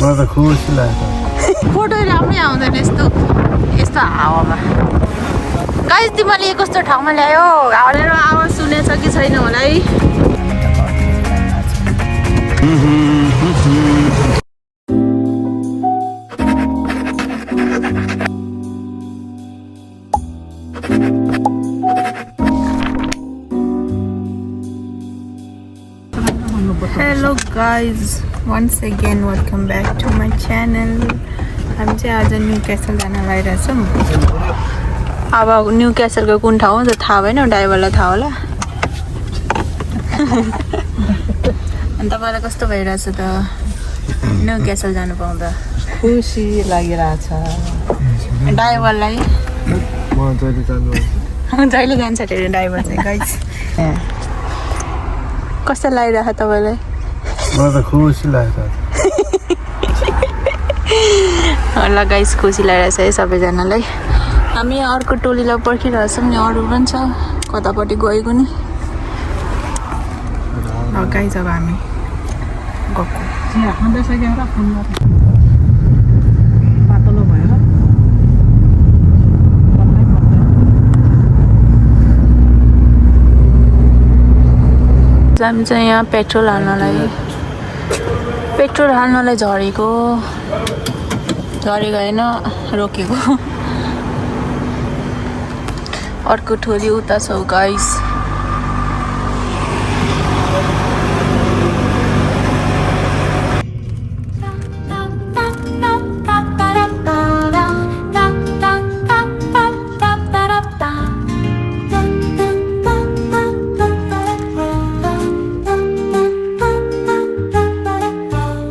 मलाई त खुसी लाग्छ फोटो राम्रै आउँदैन यस्तो यस्तो हावामा गाइस तिमीले कस्तो ठाउँमा ल्यायो हावाले आवाज सुनेछ कि छैन होला है Hello guys, once again welcome back to my channel. हामी चाहिँ आज न्युक्यासल जान लागिरहेछौँ अब न्युक्यासलको कुन ठाउँ हो त्यो थाहा भएन ड्राइभरलाई थाहा होला अनि तपाईँलाई कस्तो भइरहेछ त न्युक्यासल जानु पाउँदा खुसी लागिरहेछ ड्राइभरलाई म जहिले जानु जहिले जान्छ अरे ड्राइभर चाहिँ गाइस कस्तो लागिरहेछ तपाईँलाई मलाई त खुसी लाग्छ ल गाइस खुसी लागिरहेछ है सबैजनालाई हामी अर्को टोलीलाई पर्खिरहेछौँ नि अरू पनि छ कतापट्टि गएको नि गाइस अब हामी गएको पातलो भएर हामी चाहिँ यहाँ पेट्रोल हाल्नलाई झरेको होइन रोकेको अर्को टोली उता छ गाइस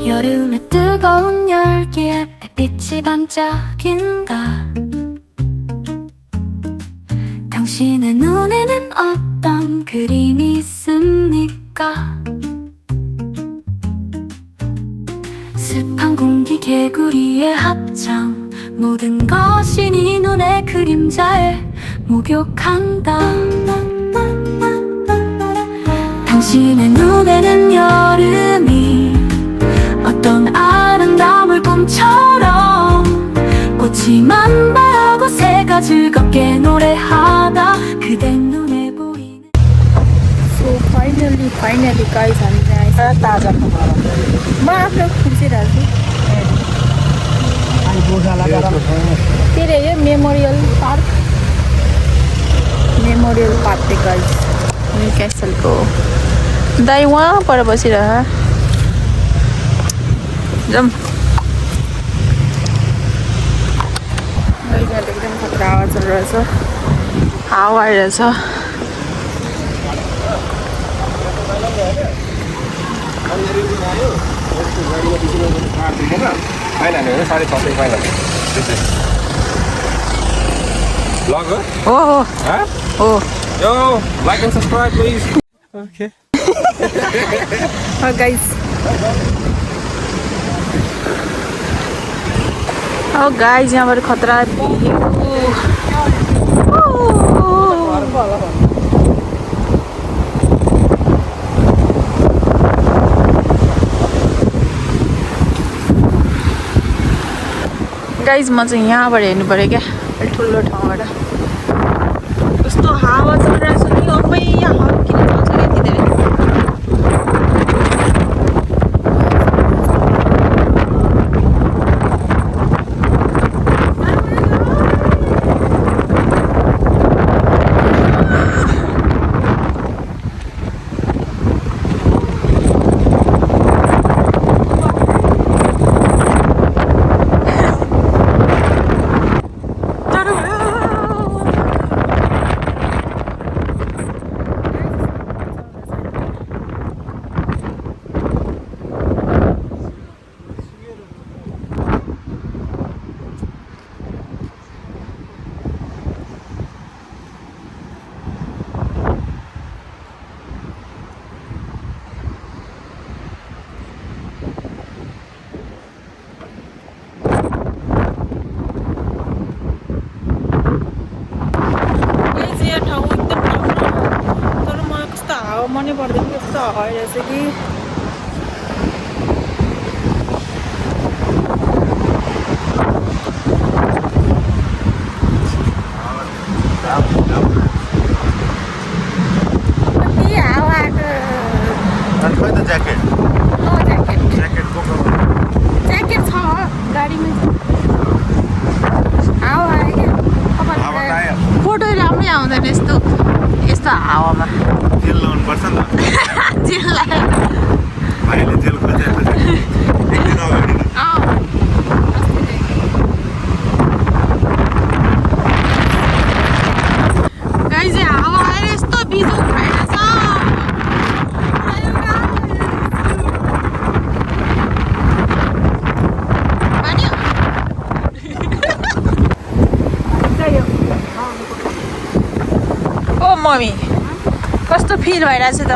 여름의 뜨거운 열기에 빛이 반짝인다 당신의 눈에는 어떤 그림이 있습니까 습한 공기 개구리의 합창 모든 것이 네 눈의 그림자에 목욕한다 당신의 눈에는 여름이 어떤 아름다울 봄처럼 꽃이 만발하고 새가 즐겁게 노래하다 그대 눈에 보이는 सो फाइनली गाइस हामी चाहिँ ताजा म आफ्नो खुसिरहेको छु के अरे यो मेमोरियल पार्क गाइस न्युक्यासलको दाइ वहाँ पर बसिरह जाऊँ एकदम खतरा हावा चलिरहेछ हावा आइरहेछ हो Yo, like and subscribe please. Okay. guys यहाँबाट खतरा गाइज म चाहिँ यहाँबाट हेर्नु पऱ्यो क्या ठुलो ठाउँबाट कस्तो हावा चलिरहेको छ नि अबै हावा किन चल्छ यति धेरै फिल भइरहेछ त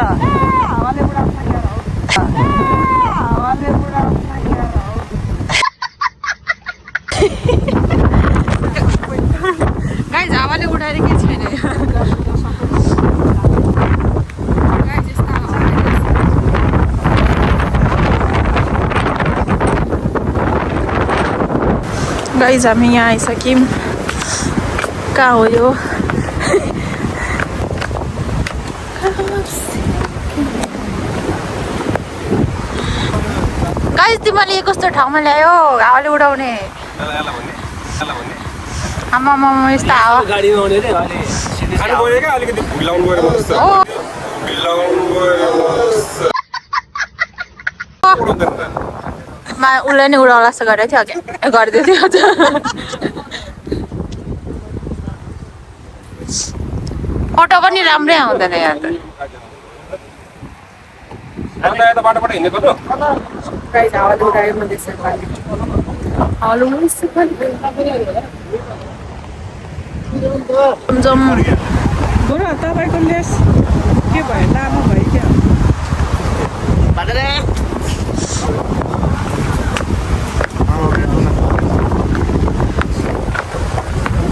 गाइस हावाले उडाएर के छैन गाइस हामी यहाँ आइसक्यौँ कहाँ हो यो गाइस तिमीले कस्तो ठाउँमा ल्यायो हावाले उडाउने आमामा यस्तो हावा गाडीमा आउने रे अलि खानु गयो क्या अलिकति भिलाउनु गएर बस्छ भिलाउनु गएर उसलाई नै उडाउला जस्तो गरेको थियो क्या गरिदिएको थियो फोटो पनि राम्रै आउँदैन यहाँ त यता बाटोबाट हिँडेको त गाइस हावाले उडायो म देख्छु जम बुढा तपाईँको लेस के भयो लामो भयो क्या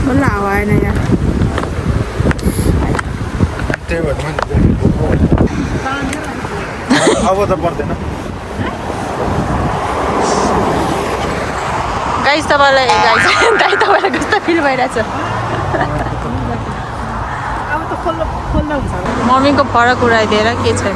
बल्ल हावा आएन यहाँ त्यही भएर अब त पर्दैन गाइस तपाईँलाई तपाईँलाई कस्तो फिल भइरहेछ अब त खोल्न हुन्छ मम्मीको फरक उडाइदिएर के छैन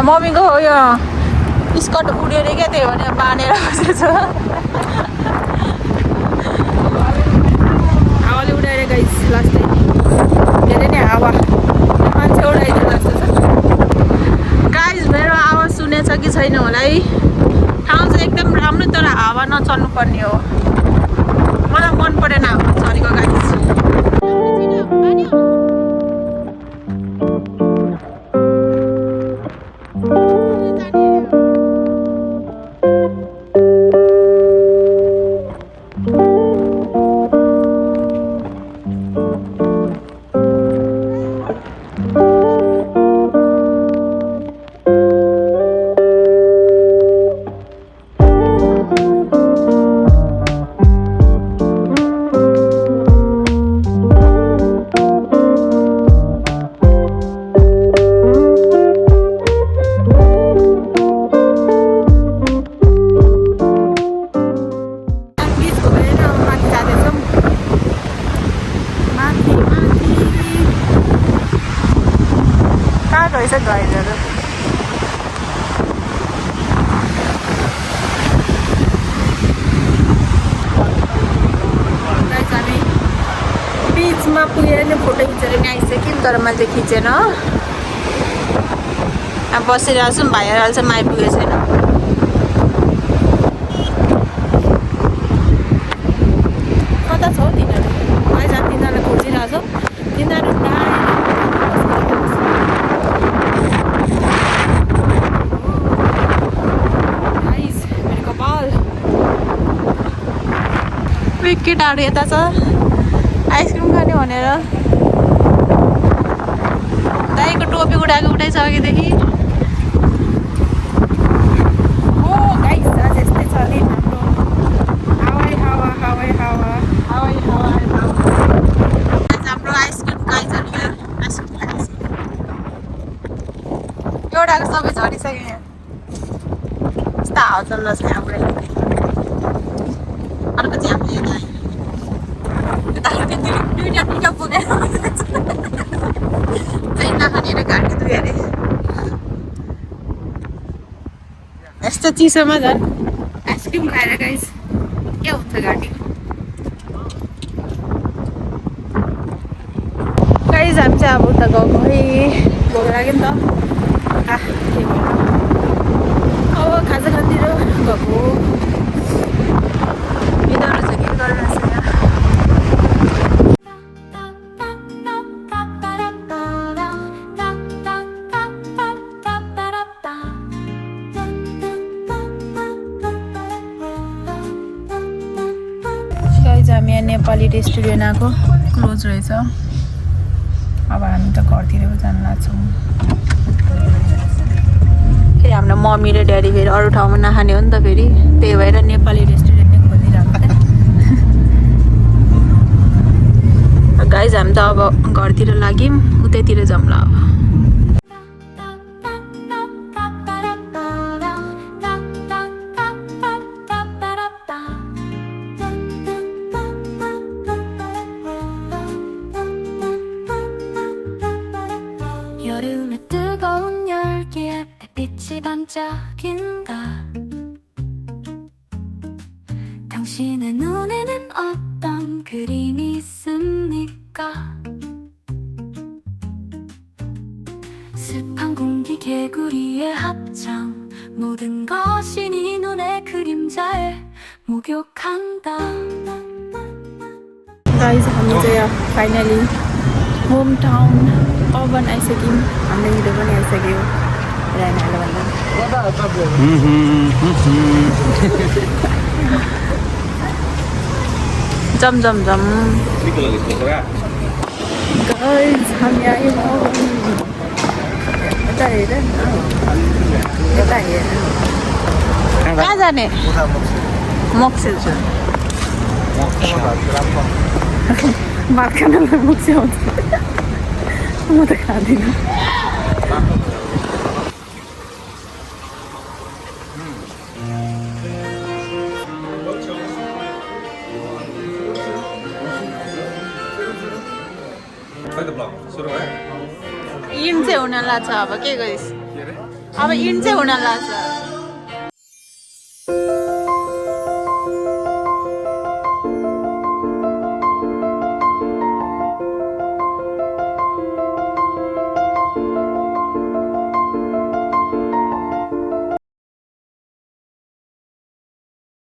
मम्मीको यो स्कर्ट उडेर क्या त्यही भने बाँधेर बसेछ हावाले उडाएर गाइस लास्टै धेरै नै हावा मान्छे उडाइदिनु जस्तो छ गाइस मेरो आवाज सुनेछ कि छैन होला है ठाउँ चाहिँ एकदम राम्रो तर हावा नचल्नु पर्ने हो मलाई मन परेन हावा चलेको गाइस बीचमा पुगेर नि फोटो खिचेर नि आइसक्यौँ तर मैले खिचेन अब बसिरहेको छु भाइहरू चाहिँ आइपुगेको छैन कता छ हौ तिनीहरू केटाहरू यता छ आइसक्रिम खाने भनेर दाइको टोपी उडाएको उठाइसकेदेखि गाइस आज यस्तै छ नि हाम्रो आइसक्रिम गाइजहरू यहाँ आइसक्रिम खाइन्छ एउटाको सबै झरिसक्यो यहाँ यस्तो हावा चल्दैछ हाम्रो अर्को चाहिँ हाम्रो यता दुईवटा पुगेर चाहिँ नखानेर घाँटी दुख्यो अरे यस्तो चिसोमा झन् आइसक्रिम खाएर गाइस के हुन्छ घाँटी गाइस हामी चाहिँ अब उता गएको है भोक लाग्यो नि त के भयो अब खाजा खातिर गएको यिनीहरू चाहिँ के गरिरहेछ यहाँ हामी यहाँ नेपाली रेस्टुरेन्ट आएको क्लोज रहेछ अब हामी त घरतिर जान लाग्छौँ फेरि हाम्रो मम्मी र ड्याडी फेरि अरू ठाउँमा नखाने हो नि त फेरि त्यही भएर नेपाली रेस्टुरेन्ट नै खोजिरहेको क्या गाइज हामी त अब घरतिर लाग्यौँ उतैतिर जाऊँ ल अब 여름의 뜨거운 열기에 빛이 반짝인다 당신의 눈에는 어떤 그림이 있습니까 습한 공기 개구리의 합창 모든 것이 네 눈의 그림자에 목욕한다 गाइज हामी चाहिँ फाइनली होम टाउन पवन आइसक्यौँ हाम्रो हिरो पनि आइसक्यो रानाले भन्दा जम जम जम गाइज हामी आयौँ यता हेर यता हेर कहाँ जाने मोक्सेल भात खानालाई मोक्से आउँछ म त खाँदिनँ इन्ड चाहिँ हुन लाग्छ अब के गरिस् अब इन्ड चाहिँ हुन लाग्छ